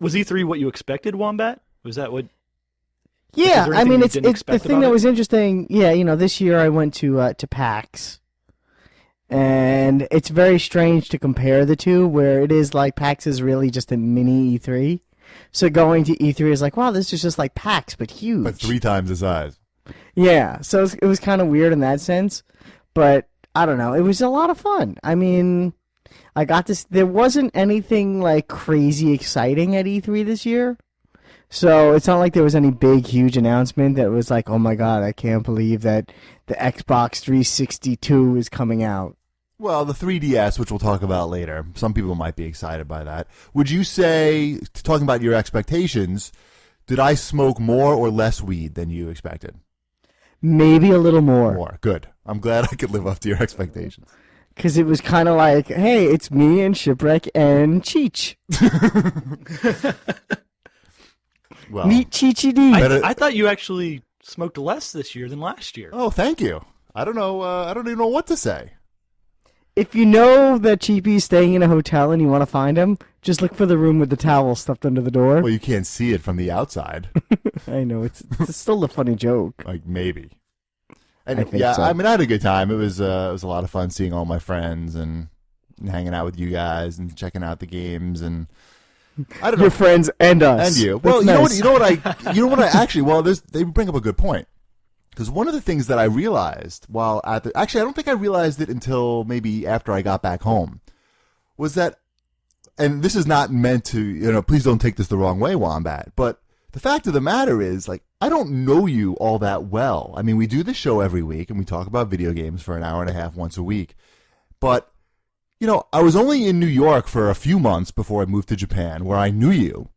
Was E3 what you expected, Wombat? Was that what? Yeah, I mean, it's the thing that was it? interesting. Yeah, this year I went to PAX, and it's very strange to compare the two, where it is like PAX is really just a mini E3. So going to E3 is like, wow, this is just like PAX, but huge. But 3 times the size. Yeah, so it was kind of weird in that sense, but I don't know. It was a lot of fun. I mean, I got this. There wasn't anything like crazy exciting at E3 this year. So it's not like there was any big, huge announcement that was like, oh my god, I can't believe that the Xbox 362 is coming out. Well, the 3DS, which we'll talk about later, some people might be excited by that. Would you say, talking about your expectations, did I smoke more or less weed than you expected? Maybe a little more. More. Good. I'm glad I could live up to your expectations. Because it was kind of like, hey, it's me and Shipwreck and Cheech. Well, meet CheapyD. I thought you actually smoked less this year than last year. Oh, thank you. I don't know. I don't even know what to say. If you know that Cheapy's staying in a hotel and you want to find him, just look for the room with the towel stuffed under the door. Well, you can't see it from the outside. I know. It's still a funny joke. Like, maybe. And I think yeah, so. I mean, I had a good time. It was a lot of fun seeing all my friends and hanging out with you guys and checking out the games and I don't know. Your friends and us. And you. That's Well, nice. you know what I actually, well, they bring up a good point. Because one of the things that I realized while actually, I don't think I realized it until maybe after I got back home, was that, and this is not meant to, please don't take this the wrong way, Wombat, but the fact of the matter is, like, I don't know you all that well. I mean, we do this show every week, and we talk about video games for an hour and a half once a week. But, I was only in New York for a few months before I moved to Japan, where I knew you.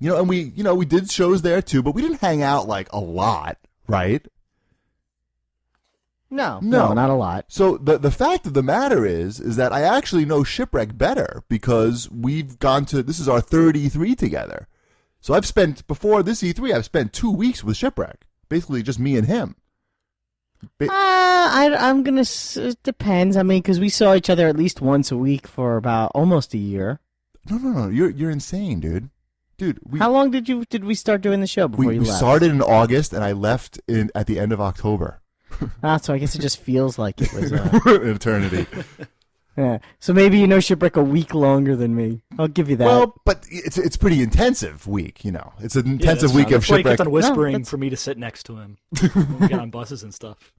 And we did shows there too, but we didn't hang out, like, a lot, right? No, not a lot. So the fact of the matter is that I actually know Shipwreck better because we've gone to, this is our third E3 together. So before this E3, I've spent 2 weeks with Shipwreck. Basically just me and him. I'm going to, it depends. I mean, because we saw each other at least once a week for about almost a year. No. You're insane, dude. Dude, how long did we start doing the show before you left? We started in August and I left at the end of October. So I guess it just feels like it was an eternity. Yeah. So maybe you know Shipwreck a week longer than me. I'll give you that. Well, but it's pretty intensive week, It's an intensive week of Shipwreck. He kept on whispering for me to sit next to him when we get on buses and stuff.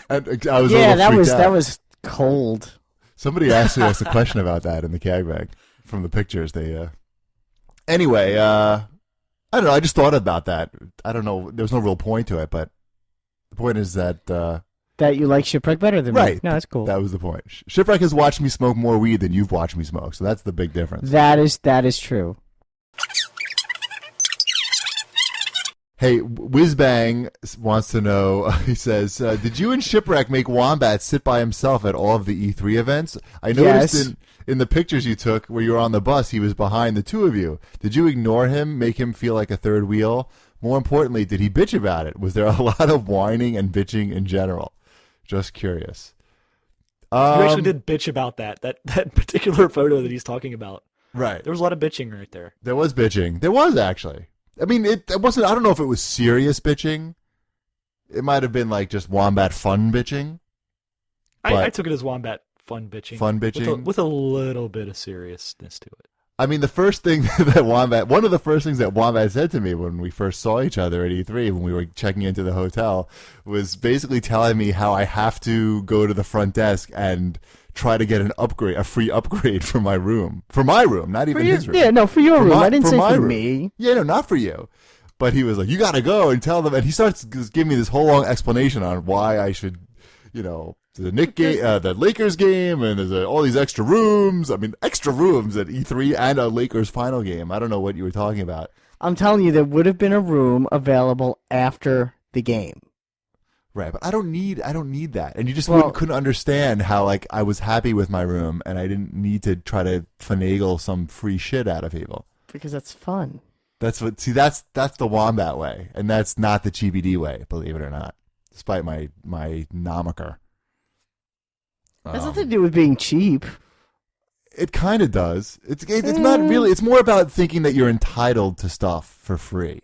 And I was that was cold. Somebody asked us a question about that in the CAG bag from the pictures. Anyway, I don't know. I just thought about that. I don't know. There was no real point to it, but the point is that that you like Shipwreck better than me. No, that's cool. That was the point. Shipwreck has watched me smoke more weed than you've watched me smoke, so that's the big difference. That is true. Hey, Whizbang wants to know, he says, did you and Shipwreck make Wombat sit by himself at all of the E3 events? I noticed in the pictures you took where you were on the bus, he was behind the two of you. Did you ignore him, make him feel like a third wheel? More importantly, did he bitch about it? Was there a lot of whining and bitching in general? Just curious. You actually did bitch about that particular photo that he's talking about. Right. There was a lot of bitching right there. There was bitching. There was, actually. I mean, it wasn't, I don't know if it was serious bitching. It might have been like just Wombat fun bitching. I took it as Wombat fun bitching. Fun bitching. With a little bit of seriousness to it. I mean, one of the first things that Wombat said to me when we first saw each other at E3, when we were checking into the hotel, was basically telling me how I have to go to the front desk and try to get a free upgrade for my room. For my room, not even his room. Yeah, no, for your room. I didn't say for me. Yeah, no, not for you. But he was like, you gotta go and tell them. And he starts giving me this whole long explanation on why I should, the the Lakers game, and there's all these extra rooms. I mean, extra rooms at E3 and a Lakers final game. I don't know what you were talking about. I'm telling you, there would have been a room available after the game. Right, but I don't need that. And you just couldn't understand how, like, I was happy with my room and I didn't need to try to finagle some free shit out of people. Because that's fun. That's the Wombat way, and that's not the CheapyD way, believe it or not. Despite my nomiker. Has nothing to do with being cheap. It kind of does. It's not really. It's more about thinking that you're entitled to stuff for free.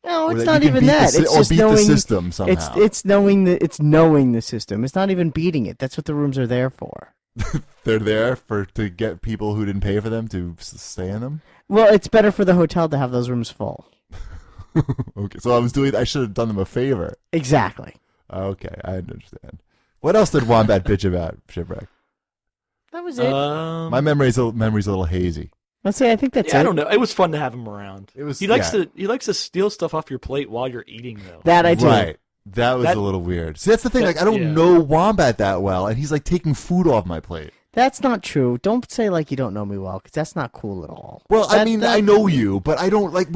No, Or it's that not you can even beat that. The, It's or just beat knowing the system somehow. It's knowing the system. It's not even beating it. That's what the rooms are there for. They're there to get people who didn't pay for them to stay in them. Well, it's better for the hotel to have those rooms full. Okay, so I should have done them a favor. Exactly. Okay, I understand. What else did Wombat bitch about, Shipwreck? That was it. My memory's a little hazy. Let's say I think that's Yeah, it. I don't know. It was fun to have him around. It was. He likes to steal stuff off your plate while you're eating, though. That I do. Right. That was a little weird. See, that's the thing. Like, I don't know Wombat that well, and he's like taking food off my plate. That's not true. Don't say like you don't know me well, because that's not cool at all. Well, I mean, I know you, but I don't like.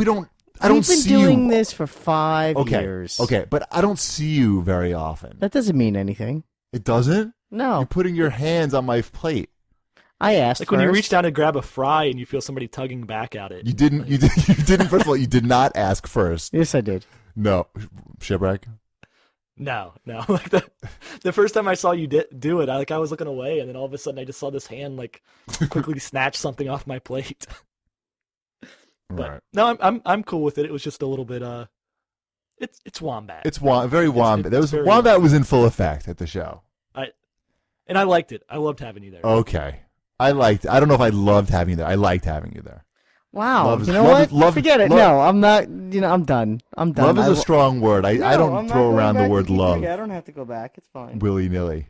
I don't see you. We've been doing this for 5 years. Okay, but I don't see you very often. That doesn't mean anything. It doesn't? No. You're putting your hands on my plate. I asked like first. when you reach down to grab a fry and you feel somebody tugging back at it. You didn't. You didn't. First of all, you did not ask first. Yes, I did. No, Shipwreck. No. Like the first time I saw you do it, I was looking away, and then all of a sudden I just saw this hand like quickly snatch something off my plate. But Right. no, I'm cool with it. It was just a little bit it's Wombat. It's very Wombat. It's very Wombat was in full effect at the show. And I liked it. I loved having you there. Okay. I don't know if I loved having you there. I liked having you there. Wow. You know what? Forget it. No, I'm not. I'm done. I'm done. Love is a strong word. I don't throw around the word love. I don't have to go back. It's fine. Willy-nilly.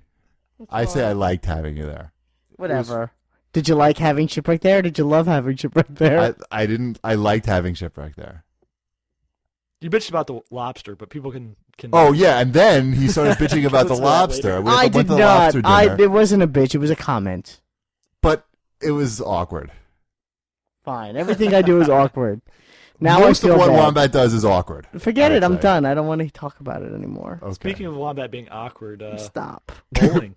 I say I liked having you there. Whatever. Did you like having Shipwreck there, or did you love having Shipwreck there? I didn't. I liked having Shipwreck there. You bitched about the lobster, but people can. Oh yeah, and then he started bitching about the lobster. I did not. It wasn't a bitch. It was a comment. But it was awkward. Fine. Everything I do is awkward. Now Most I feel of what bad. Wombat does is awkward. Forget it. I'm done. I don't want to talk about it anymore. Okay. Speaking of Wombat being awkward, stop. Bowling.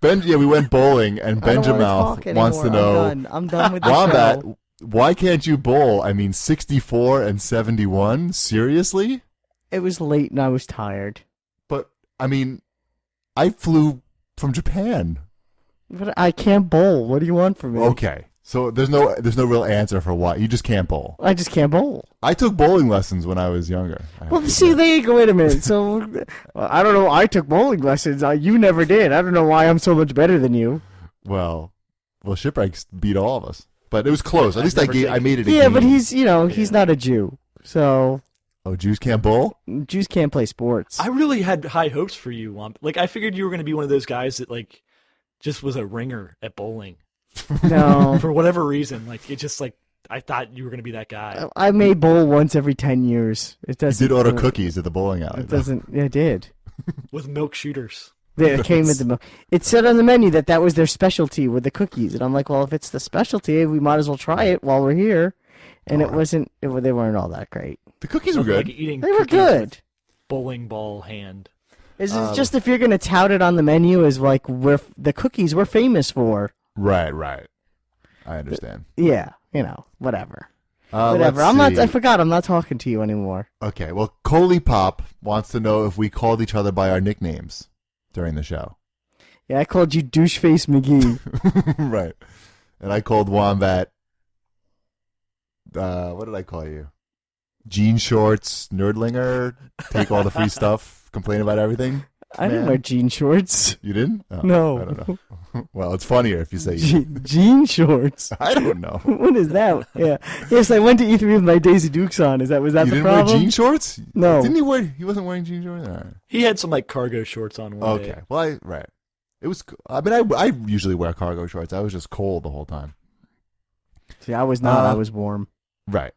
We went bowling, and Benjamouth wants to know. I'm done with the Wombat, show. why can't you bowl? I mean, 64 and 71? Seriously? It was late and I was tired. But, I mean, I flew from Japan. But I can't bowl. What do you want from me? Okay. So there's no real answer for why. You just can't bowl. I just can't bowl. I took bowling lessons when I was younger. Well, see, there you go. Wait a minute. So, I don't know. I took bowling lessons. You never did. I don't know why I'm so much better than you. Well, Shipwreck beat all of us. But it was close. At least I made it a Yeah, game. but he's not a Jew. So. Oh, Jews can't bowl? Jews can't play sports. I really had high hopes for you, Wombat. Like, I figured you were going to be one of those guys that, like, just was a ringer at bowling. No. For whatever reason. Like, it just, like, I thought you were going to be that guy. I may bowl once every 10 years. It doesn't. You did order cookies at the bowling alley. It doesn't. I did. With milk shooters. It came with the milk. It said on the menu that was their specialty with the cookies, and I'm like, well, if it's the specialty, we might as well try it while we're here. And it wasn't. They weren't all that great. The cookies were good. Like eating they were good. Bowling ball hand. It's just if you're gonna tout it on the menu as like the cookies we're famous for. Right. I understand. Yeah, whatever. Whatever. I'm not. I forgot. I'm not talking to you anymore. Okay. Well, Coley Pop wants to know if we called each other by our nicknames during the show. Yeah, I called you Doucheface McGee. Right. And I called Wombat. What did I call you? Jean shorts, nerdlinger, take all the free stuff, complain about everything. I didn't wear jean shorts. You didn't? Oh, No. I don't know. Well, it's funnier if you say jean shorts. I don't know. What is that? Yeah. Yes, I went to E3 with my Daisy Dukes on. Was that You the didn't problem? wear jean shorts? No. Didn't he wear? He wasn't wearing jean shorts. All right. He had some like cargo shorts on one day. Okay. Well, right. It was. I mean, I usually wear cargo shorts. I was just cold the whole time. See, I was not. I was warm. Right.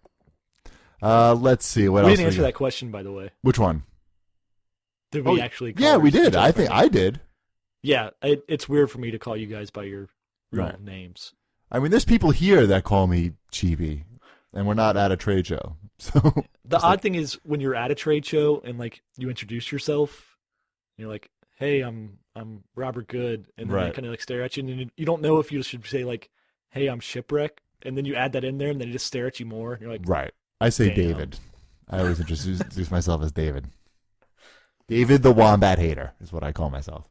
Let's see what We else. didn't answer that question, by the way. Which one? Did we actually? Call Yeah, we ours did. each I other think by I name? did. Yeah, it's weird for me to call you guys by your real Right. names. I mean, there's people here that call me Cheapy, and we're not at a trade show. So The odd thing is when you're at a trade show and like you introduce yourself, and you're like, "Hey, I'm Robert Good," and then they Right. kind of like stare at you, and then you don't know if you should say like, "Hey, I'm Shipwreck," and then you add that in there, and then they just stare at you more. And you're like, right. I say Damn. David. I always introduce myself as David. David the Wombat Hater is what I call myself.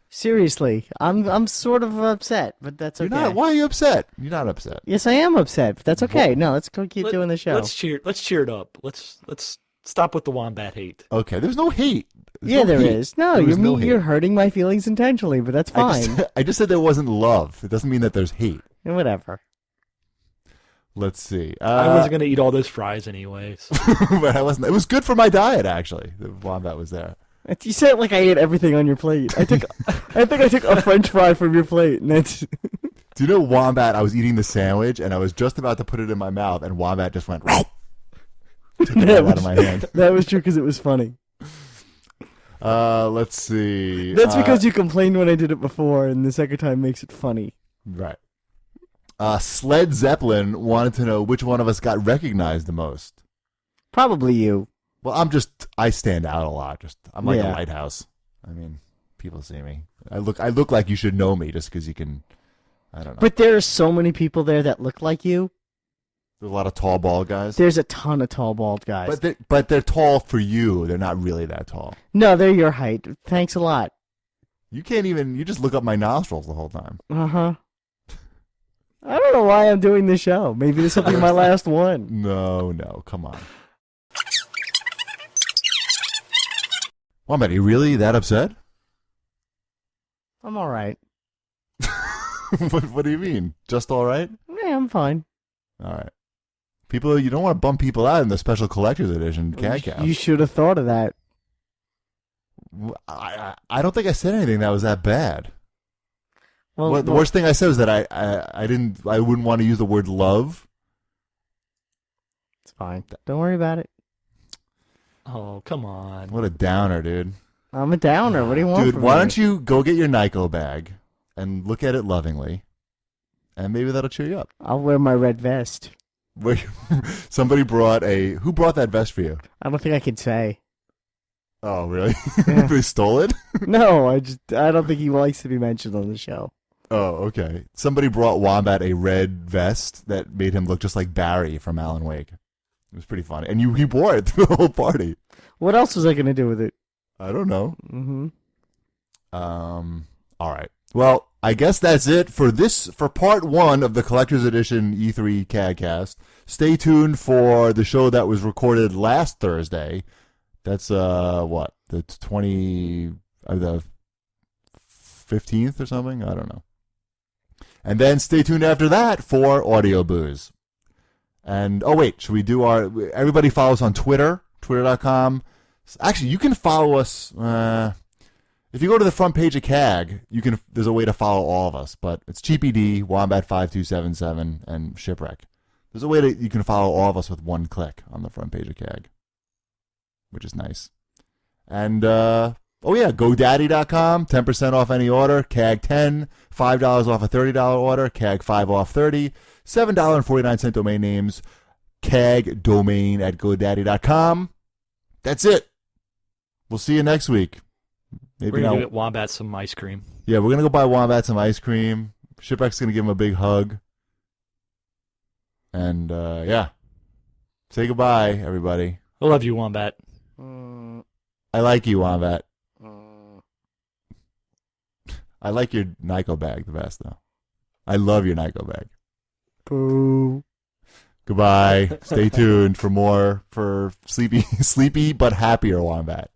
Seriously, I'm sort of upset, but that's You're okay. not. Why are you upset? You're not upset. Yes, I am upset, but that's okay. No, let's go keep doing the show. Let's cheer it up. Let's stop with the Wombat hate. Okay, there's no hate. Yeah, there is. No, There was you're no hate. you're hurting my feelings intentionally, but that's fine. I just said there wasn't love. It doesn't mean that there's hate. Whatever. Let's see. I wasn't gonna eat all those fries anyways. But I wasn't. It was good for my diet, actually. The Wombat was there. You said it like I ate everything on your plate. I think I took a French fry from your plate, and that's. Do you know Wombat? I was eating the sandwich, and I was just about to put it in my mouth, and Wombat just went took it right out of my hand. That was true because it was funny. Let's see. That's because you complained when I did it before, and the second time makes it funny. Right. Sled Zeppelin wanted to know which one of us got recognized the most. Probably you. Well, I stand out a lot. I'm like a Yeah. lighthouse. I mean, people see me. I look like you should know me just because you can. I don't know. But there are so many people there that look like you. There's a lot of tall, bald guys. There's a ton of tall, bald guys. But they're tall for you. They're not really that tall. No, they're your height. Thanks a lot. You can't even. You just look up my nostrils the whole time. Uh-huh. I don't know why I'm doing this show. Maybe this will be my last one. No, come on. Wombat, are you really that upset? I'm all right. What do you mean? Just all right? Yeah, I'm fine. All right. People, you don't want to bump people out in the special collector's edition CAGcast. You should have thought of that. I don't think I said anything that was that bad. Well, The worst thing I said was that I wouldn't want to use the word love. It's fine. Don't worry about it. Oh, come on. What a downer, dude. I'm a downer. What do you want Dude, from why me? don't you go get your Nyko bag and look at it lovingly, and maybe that'll cheer you up. I'll wear my red vest. Somebody who brought that vest for you? I don't think I can say. Oh, really? Yeah. They stole it? No, I don't think he likes to be mentioned on the show. Oh, okay. Somebody brought Wombat a red vest that made him look just like Barry from Alan Wake. It was pretty funny. And he wore it through the whole party. What else was I going to do with it? I don't know. Mm-hmm. All right. Well, I guess that's it for part one of the Collector's Edition E3 CAGcast. Stay tuned for the show that was recorded last Thursday. That's, the 15th or something? I don't know. And then stay tuned after that for Audio Booze. And, oh wait, should we do everybody follow us on Twitter, twitter.com. Actually, you can follow us, if you go to the front page of CAG, there's a way to follow all of us, but it's CheapyD, Wombat5277, and Shipwreck. There's a way you can follow all of us with one click on the front page of CAG, which is nice. And, GoDaddy.com, 10% off any order, CAG 10, $5 off a $30 order, CAG 5 off 30, $7.49 domain names, CAG domain at GoDaddy.com. That's it. We'll see you next week. Maybe We're going to get Wombat some ice cream. Yeah, we're going to go buy Wombat some ice cream. Shipwreck's going to give him a big hug. And, say goodbye, everybody. I love you, Wombat. I like you, Wombat. I like your Nyko bag the best, though. I love your Nyko bag. Boo. Goodbye. Stay tuned for more for sleepy but happier Wombat.